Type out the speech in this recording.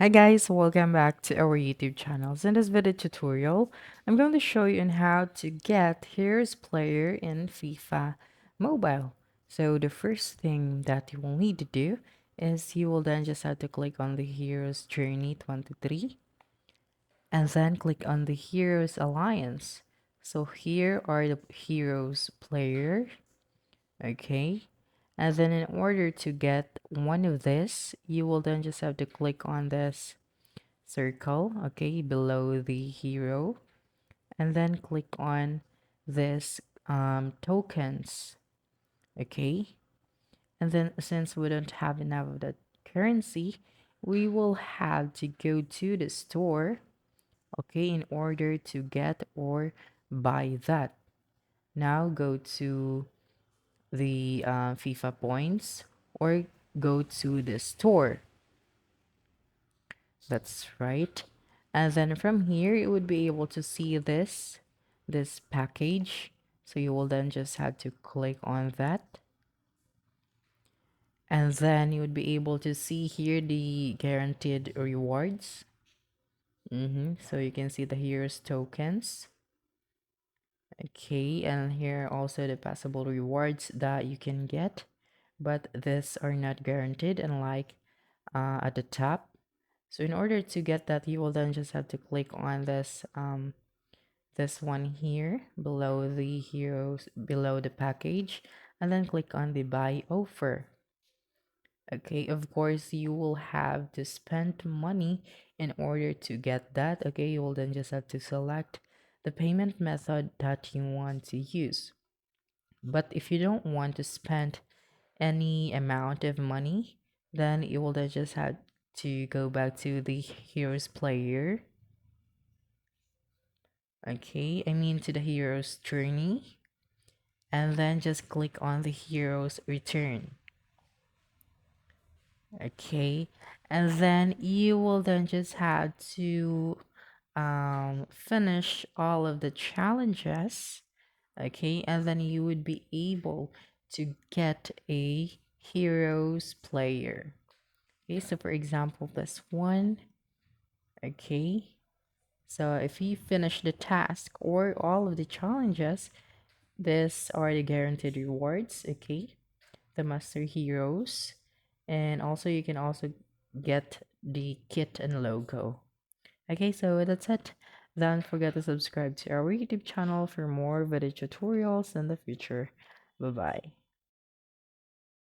Hi guys, welcome back to our YouTube channels. In this video tutorial, I'm going to show you on how to get Heroes Player in FIFA Mobile. So the first thing that you will need to do is you will then just have to click on the Heroes Journey 23 and then click on the Heroes Alliance. So here are the Heroes Player, okay? And then in order to get one of this, you will then just have to click on this circle, okay, below the hero, and then click on this tokens, okay. And then since we don't have enough of that currency, we will have to go to the store, okay, in order to get or buy that. Now go to the FIFA points or go to the store. That's right. And then from here, you would be able to see this package. So you will then just have to click on that. And then you would be able to see here the guaranteed rewards. So you can see the heroes tokens. Okay, and here also the possible rewards that you can get. But these are not guaranteed, unlike at the top. So in order to get that, you will then just have to click on this one here below the heroes, below the package, and then click on the buy offer. Okay, of course you will have to spend money in order to get that. Okay, you will then just have to select the payment method that you want to use. But if you don't want to spend any amount of money, then you will then just have to go back to the heroes player. Okay, I mean to the hero's journey, and then just click on the hero's return. Okay, and then you will then just have to finish all of the challenges. Okay, and then you would be able to get a heroes player. Okay, so for example, this one. Okay, so if you finish the task or all of the challenges, these are the guaranteed rewards, okay? The master heroes. And also you can also get the kit and logo. Okay, so that's it. Don't forget to subscribe to our YouTube channel for more video tutorials in the future. Bye bye.